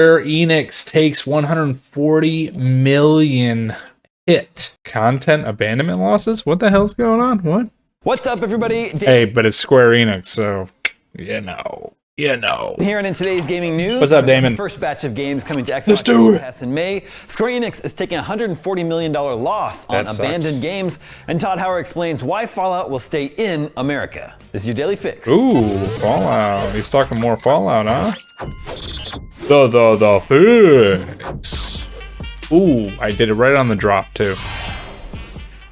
Enix takes 140 million hit. Content abandonment losses? What the hell's going on? What? What's up, everybody? Hey, but it's Square Enix, so you know. Here and in today's gaming news, what's up, Damon? The first batch of games coming to Xbox Gamepass in May. Square Enix is taking a $140 million loss on abandoned games, and Todd Howard explains why Fallout will stay in America. This is your daily fix. Ooh, Fallout. He's talking more Fallout, huh? The fix. Ooh, I did it right on the drop too.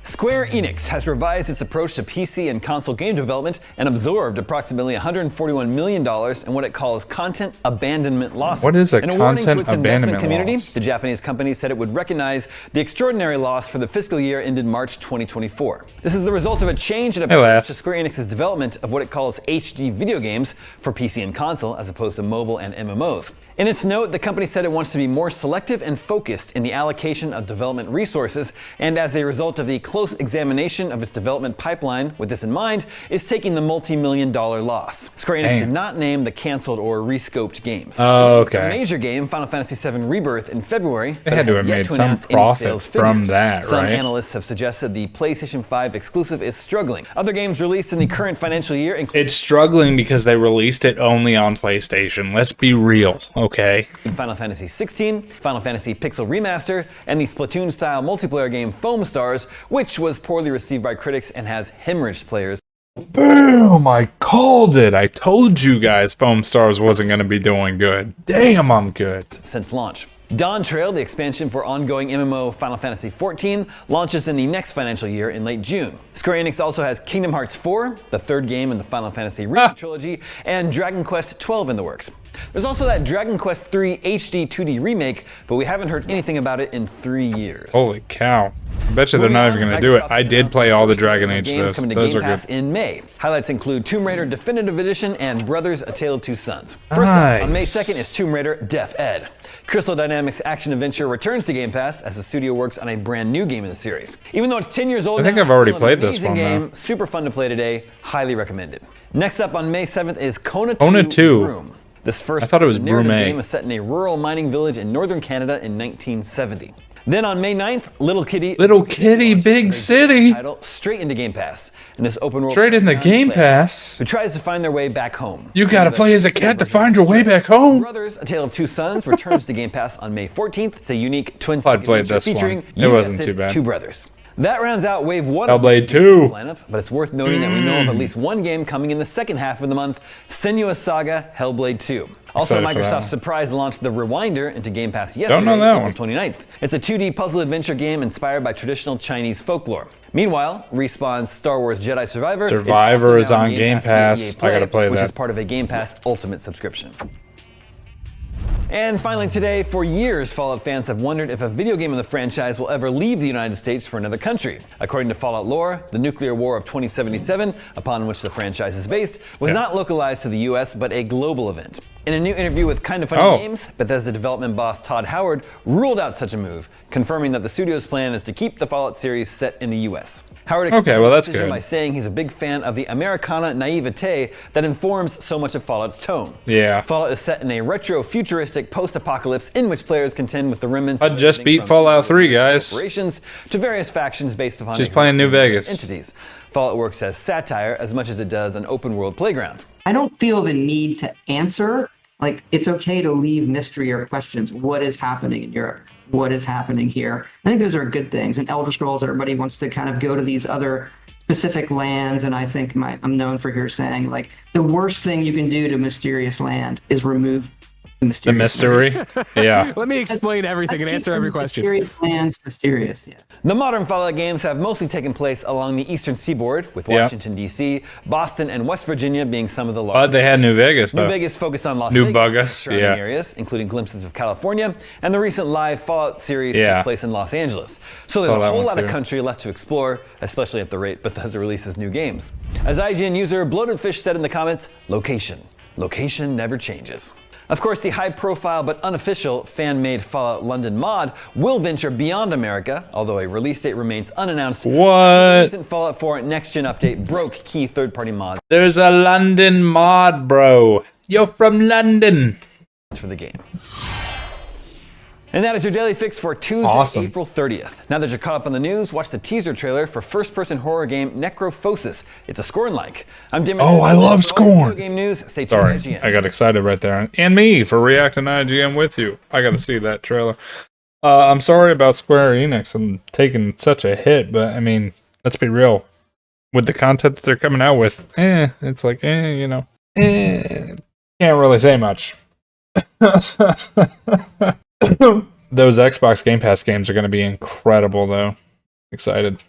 Square Enix has revised its approach to PC and console game development and absorbed approximately $141 million in what it calls content abandonment losses. What is a in a warning to content its investment community, loss? the Japanese company said it would recognize the extraordinary loss for the fiscal year ended March 2024. This is the result of a change in approach to Square Enix's development of what it calls HD video games for PC and console as opposed to mobile and MMOs. In its note, the company said it wants to be more selective and focused in the allocation of development resources, and as a result of the close examination of its development pipeline, with this in mind, is taking the multi-million-dollar loss. Square Enix did not name the canceled or rescoped games. Oh, okay. A major game, Final Fantasy VII Rebirth, in February. They had to have made some profit from that, right? Some analysts have suggested the PlayStation 5 exclusive is struggling. Other games released in the current financial year include... It's struggling because they released it only on PlayStation. Let's be real. Okay. Final Fantasy XVI, Final Fantasy Pixel Remaster, and the Splatoon-style multiplayer game Foam Stars, which was poorly received by critics and has hemorrhaged players. Boom! I called it! I told you guys Foam Stars wasn't going to be doing good. Damn, I'm good. Since launch. Dawn Trail, the expansion for ongoing MMO Final Fantasy XIV, launches in the next financial year in late June. Square Enix also has Kingdom Hearts 4, the third game in the Final Fantasy Reboot trilogy, and Dragon Quest 12 in the works. There's also that Dragon Quest 3 HD 2D remake, but we haven't heard anything about it in 3 years. Holy cow. I bet you they're not even going to do it. I did play all the Dragon Age games stuff. coming to Those are Gamepass good. in May. Highlights include Tomb Raider Definitive Edition and Brothers: A Tale of Two Sons. First up, on May 2nd is Tomb Raider Def Ed. Crystal Dynamics action adventure returns to Game Pass as the studio works on a brand new game in the series. Even though it's 10 years old, I think I've already played this one game, super fun to play today, highly recommended. Next up on May 7th is Kona 2 Broom. This first I thought it was narrative Broom game is set in a rural mining village in northern Canada in 1970. Then on May 9th, Little Kitty Big City title straight into Game Pass. In this open world straight into Game Pass, who tries to find their way back home. You gotta play as a cat to find your way back home. Brothers: A Tale of Two Sons returns to Game Pass on May 14th. It's a unique twin I played this featuring one. It wasn't too bad. Two brothers. That rounds out Wave 1 Hellblade 2 lineup, but it's worth noting that we know of at least one game coming in the second half of the month, Senua's Saga Hellblade 2. Also, Microsoft surprise launched The Rewinder into Game Pass yesterday, April 29th. It's a 2D puzzle adventure game inspired by traditional Chinese folklore. Meanwhile, Respawn's Star Wars Jedi Survivor is on Game Pass. I gotta play that. Which is part of a Game Pass Ultimate subscription. And finally today, for years, Fallout fans have wondered if a video game in the franchise will ever leave the United States for another country. According to Fallout lore, the nuclear war of 2077, upon which the franchise is based, was not localized to the US, but a global event. In a new interview with Kinda Funny Games, Bethesda development boss Todd Howard ruled out such a move, confirming that the studio's plan is to keep the Fallout series set in the US. Howard explained the decision by saying he's a big fan of the Americana naivete that informs so much of Fallout's tone. Yeah. Fallout is set in a retro-futuristic post-apocalypse in which players contend with the remnants I just beat Fallout 3, guys. Corporations to various factions based upon just playing New Vegas entities. Fallout works as satire as much as it does an open-world playground. I don't feel the need to answer. Like, it's okay to leave mystery or questions. What is happening in Europe? What is happening here? I think those are good things. In Elder Scrolls, everybody wants to kind of go to these other specific lands, and I think I'm known for here saying, like, the worst thing you can do to mysterious land is remove the mystery. Yeah. Let me explain everything and answer every question. Mysterious lands, mysterious, yes. The modern Fallout games have mostly taken place along the eastern seaboard, with Washington, D.C., Boston, and West Virginia being some of the largest. But they had New Vegas, though. New Vegas focused on Las Vegas and surrounding yeah. areas, including glimpses of California, and the recent live Fallout series takes place in Los Angeles. So there's a whole lot of country left to explore, especially at the rate Bethesda releases new games. As IGN user Bloated Fish said in the comments, location. Location never changes. Of course, the high-profile but unofficial fan-made Fallout London mod will venture beyond America, although a release date remains unannounced. What? The recent Fallout 4 next-gen update broke key third-party mods. There's a London mod, bro. You're from London. For the game. And that is your daily fix for Tuesday, Awesome. April 30th. Now that you're caught up on the news, watch the teaser trailer for first-person horror game Necrophosis. It's a Scorn-like. I'm Damon. Oh, I love Scorn. Video game news. Stay tuned Sorry, to IGN. I got excited right there. And me for reacting to IGN with you. I got to see that trailer. I'm sorry about Square Enix and taking such a hit, but I mean, let's be real. With the content that they're coming out with, it's like, you know, can't really say much. Those Xbox Game Pass games are going to be incredible, though. Excited.